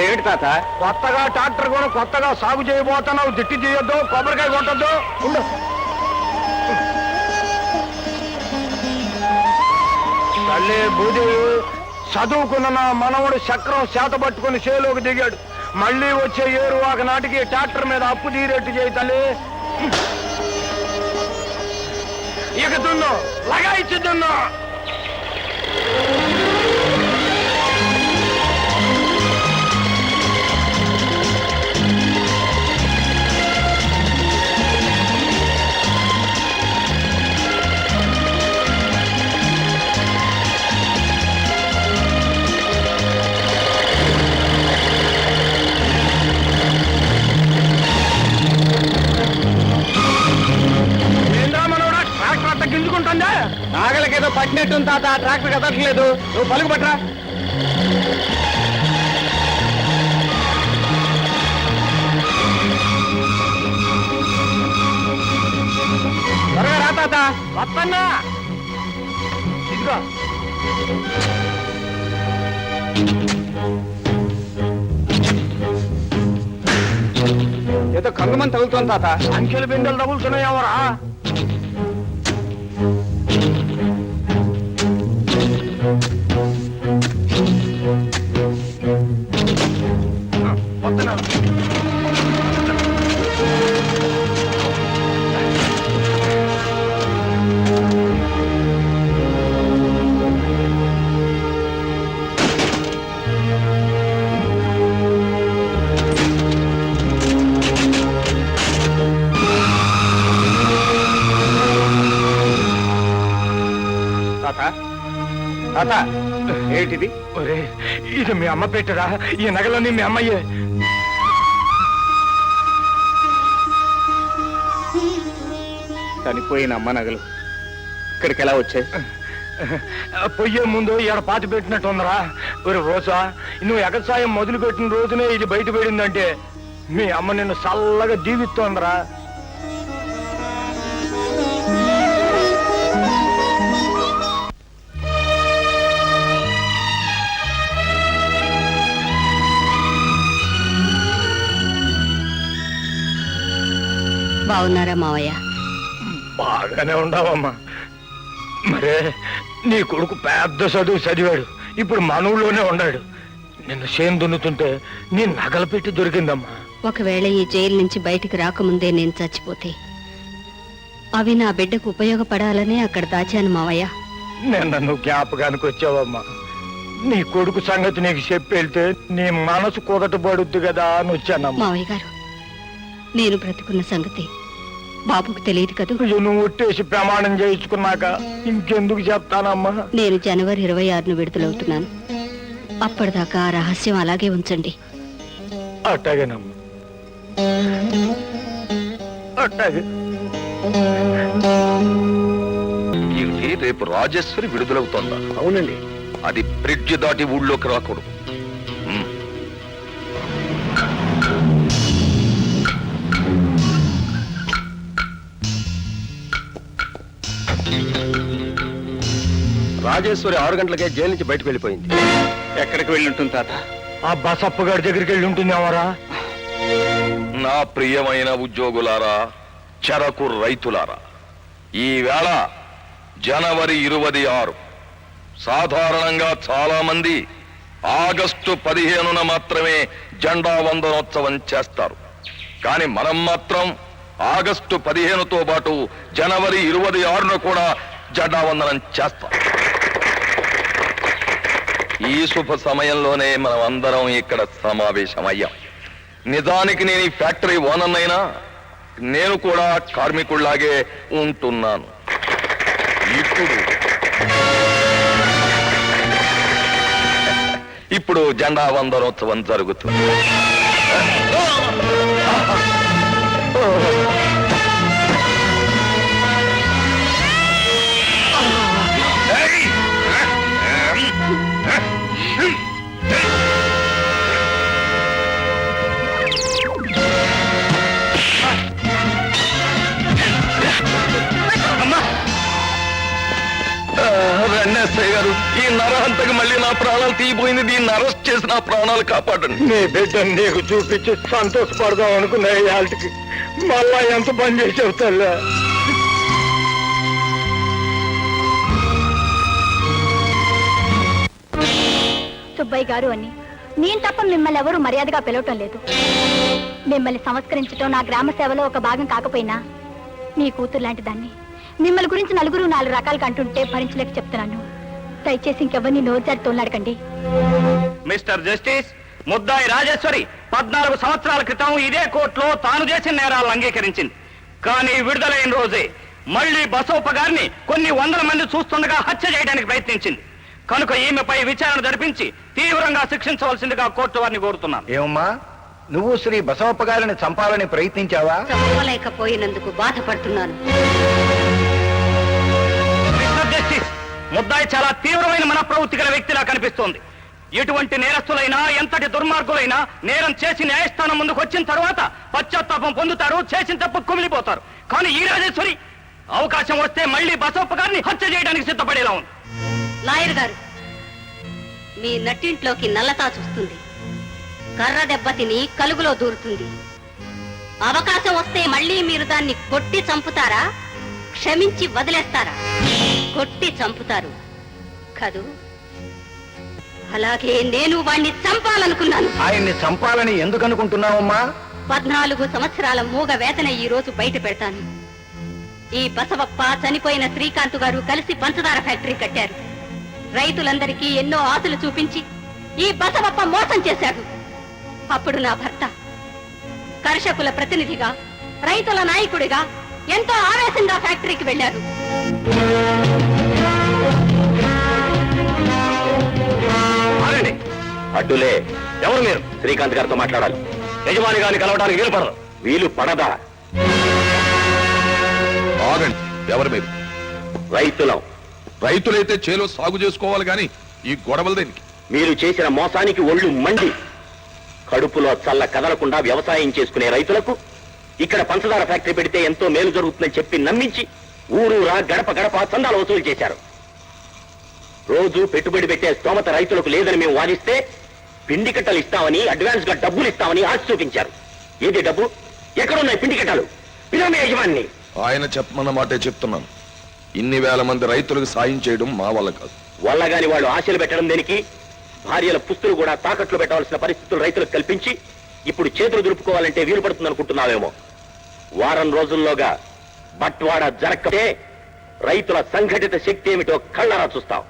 ఏమిటి తాత? కొత్తగా ట్రాక్టర్ కూడా కొత్తగా సాగు చేయబోతున్నావు. తిట్టి చేయొద్దు, కొబ్బరికాయ కొట్టద్దు. తల్లి భూదేవి, చదువుకున్న నా మనవడు చక్రం చేత పట్టుకుని చేలోకి దిగాడు. మళ్ళీ వచ్చే ఏరువాక నాటికి ట్రాక్టర్ మీద అప్పు తీరేట్టు చేయి తల్లి. ఇక దున్ను, లగాయిచ్చి దున్ను. గింజుకుంటుందా? నాగలకేదో పట్టినట్టుంది తాత. ట్రాక్టర్ కదట్లేదు. నువ్వు పలుకు పట్రా. త్వరగా రా తాత. వస్తన్నా. ఇదిగో ఏదో కంగమని తగులుతోంది తాత. అంకెలు బిందెలు తగులుతున్నాయవరా? తాత, ఏంటిది? ఒరే, ఇది మీ అమ్మ పెట్టరా? ఈ నగలన్నీ మీ అమ్మయ్యే. చనిపోయిన అమ్మ నగలు ఇక్కడికి ఎలా వచ్చాయి? పొయ్యే ముందు ఇక్కడ పాతి పెట్టినట్టుందరా. ఒరే రోజా, నువ్వు ఎగసాయం మొదలు పెట్టిన రోజునే ఇది బయట పడిందంటే మీ అమ్మ నిన్ను చల్లగా దీవిస్తోందరా. బాగున్నారా మావయ్య? బాగానే ఉండవమ్మా. మరే నీ కొడుకు పెద్ద చదువు చదివాడు. ఇప్పుడు మన ఊళ్ళోనే ఉన్నాడు. నిన్ను చేను దున్నుతుంటే నీ నగలు పెట్టి దొరికిందమ్మా. ఒకవేళ ఈ జైలు నుంచి బయటికి రాకముందే నేను చచ్చిపోతే అవి నా బిడ్డకు ఉపయోగపడాలనే అక్కడ దాచాను మావయ్య. నేను నన్ను జ్ఞాపకానికి వచ్చావమ్మా. నీ కొడుకు సంగతి నీకు చెప్పి వెళ్తే నీ మనసు కుదట పడుద్ది కదా అని వచ్చానమ్మా. మావయ్య గారు, నేను బ్రతుకున్న సంగతి బాబుకు తెలియదు కదూ. నువ్వు ఒట్టేసి ప్రమాణం చేయించుకున్నాక ఇంకెందుకు చెప్తానమ్మా? నేను జనవరి 26ను విడుదలవుతున్నాను. అప్పటిదాకా ఆ రహస్యం అలాగే ఉంచండి. అట్టాగేనమ్మా, అట్టాగే. ఇది రేపు రాజేశ్వరి విడుదలవుతోందా? అవునండి. అది బ్రిడ్జ్ దాటి ఊళ్ళోకి రాకూడదు. రాజేశ్వరి 6 గంటలకే జైలు నుంచి బయటకు వెళ్ళిపోయింది. ఎక్కడికి వెళ్ళి ఉంటుంది తాత? ఆ బసప్ప గారి దగ్గరికి వెళ్ళి ఉంటుందేమరా? నా ప్రియమైన ఉద్యోగులారా, చెరకు రైతులారా, ఈ వేళ జనవరి 26. సాధారణంగా చాలా మంది ఆగస్టు 15న మాత్రమే జెండా వందనోత్సవం చేస్తారు. కానీ మనం మాత్రం ఆగస్టు 15తో పాటు జనవరి 26ను కూడా జెండా వందనం చేస్తాం. ఈ శుభ సమయంలోనే మనం అందరం ఇక్కడ సమావేశమయ్యాం. నిజానికి నేను ఈ ఫ్యాక్టరీ ఓనర్నైనా నేను కూడా కార్మికుల్లాగే ఉంటున్నాను. ఇప్పుడు జెండా వందనోత్సవం జరుగుతుంది. రండి ఎస్ఐ గారు, ఈ నరహంతకి మళ్ళీ నా ప్రాణాలు తీయబోయింది. దీన్ని అరెస్ట్ చేసి నా ప్రాణాలు కాపాడండి. నీ బిడ్డను నీకు చూపించి సంతోషపడదాం అనుకున్నా ఇవాళకి మళ్ళా ఎంత పని చేసావు తల్లా. సుబ్బయ్య గారు అని నేను తప్ప మిమ్మల్ని ఎవరూ మర్యాదగా పిలవటం లేదు. మిమ్మల్ని సంస్కరించడం నా గ్రామ సేవలో ఒక భాగం కాకపోయినా మీ కూతురు లాంటి దాన్ని మిమ్మల్ని గురించి నలుగురు 4 రకాలుగా అంటుంటే భరించలేక చెప్తున్నాను. దయచేసి ఇంకెవరిని నోరుజారి తోలాడకండి. మిస్టర్ జస్టిస్, ముద్దాయి రాజేశ్వరి 14 సంవత్సరాల క్రితం ఇదే కోర్టులో తాను చేసిన నేరాలను అంగీకరించింది. కానీ విడుదలైన రోజే మళ్ళీ బసవప్ప గారిని కొన్ని 100 మంది చూస్తుండగా హత్య చేయడానికి ప్రయత్నించింది. కనుక ఈమెపై విచారణ జరిపించి తీవ్రంగా శిక్షించవలసిందిగా కోర్టు వారిని కోరుతున్నాను. ఏమమ్మా, నువ్వు శ్రీ బసవప్ప గారిని చంపాలని ప్రయత్నించావా? చంపలేకపోయినందుకు బాధపడుతున్నాను. మిస్టర్ జస్టిస్, ముద్దాయి చాలా తీవ్రమైన మనప్రవృత్తి గల వ్యక్తిలా కనిపిస్తోంది. ఎటువంటి నేరస్తులైనా, ఎంతటి దుర్మార్గులైనా నేరం చేసి న్యాయస్థానం ముందుకు వచ్చిన తర్వాత పశ్చాత్తాపం పొందుతారు, చేసిన తప్పు కుమిలిపోతారు. కానీ ఈ రాజేశ్వరి అవకాశం వస్తే మళ్ళీ బసవప్ప గారిని హత్య చేయడానికి సిద్ధపడేలా ఉంది. లాయర్ గారు, మీ నట్టింట్లోకి నల్లతా చూస్తుంది, కర్ర దెబ్బతిని కలుగులో దూరుతుంది. అవకాశం వస్తే మళ్ళీ మీరు దాన్ని కొట్టి చంపుతారా, క్షమించి వదిలేస్తారా? కొట్టి చంపుతారు కదూ? అలాగే నేను వాణ్ణి చంపాలనుకున్నాను. ఆయన్ని చంపాలని ఎందుకు అనుకుంటున్నావమ్మా? 14 సంవత్సరాల మూగ వేతన ఈ రోజు బయట పెడతాను. ఈ బసవప్ప, చనిపోయిన శ్రీకాంత్ గారు కలిసి పంచదార ఫ్యాక్టరీ కట్టారు. రైతులందరికీ ఎన్నో ఆశలు చూపించి ఈ బసవప్ప మోసం చేశాడు. అప్పుడు నా భర్త కర్షకుల ప్రతినిధిగా, రైతుల నాయకుడిగా ఎంతో ఆవేశంగా ఫ్యాక్టరీకి వెళ్ళారు. అడ్డులే, ఎవరు మీరు? శ్రీకాంత్ గారితో మాట్లాడాలి. యజమాని గారిని కలవడానికి వీలు పడదు. వీలు పడదా? ఆగండి, ఎవరు మీరు? రైతులం. రైతులైతే చేలో సాగు చేసుకోవాలి గాని ఈ గొడవలు దేనికి? మీరు చేసిన మోసానికి ఒళ్ళు మండి కడుపులో చల్ల కదలకుండా వ్యవసాయం చేసుకునే రైతులకు ఇక్కడ పంచదార ఫ్యాక్టరీ పెడితే ఎంతో మేలు జరుగుతుందని చెప్పి నమ్మించి ఊరూరా గడప గడప చందాలు వసూలు చేశారు. రోజు పెట్టుబడి పెట్టే స్తోమత రైతులకు లేదని మేము వాదిస్తే పిండి కట్టలు ఇస్తామని, అడ్వాన్స్ గా డబ్బులు ఇస్తామని ఆశ చూపించారు. ఏది డబ్బు? ఎక్కడున్నాయి పిండి కట్టాలు? పిలవమే యజమాని. ఆయన చెప్పమన్న మాటే చెప్తున్నాను. ఇన్ని వేల మంది రైతులకు సాయం చేయడం మా వల్ల కాదు. వల్లగాని వాళ్ళు ఆశలు పెట్టడం దేనికి? భార్యల పుస్తులు కూడా తాకట్లు పెట్టవలసిన పరిస్థితులు రైతులకు కల్పించి ఇప్పుడు చేతులు దులుపుకోవాలంటే వీలు పడుతుంది అనుకుంటున్నావేమో. వారం రోజుల్లోగా బట్వాడా జరగకపోతే రైతుల సంఘటిత శక్తి ఏమిటో కళ్ళారా చూస్తావు.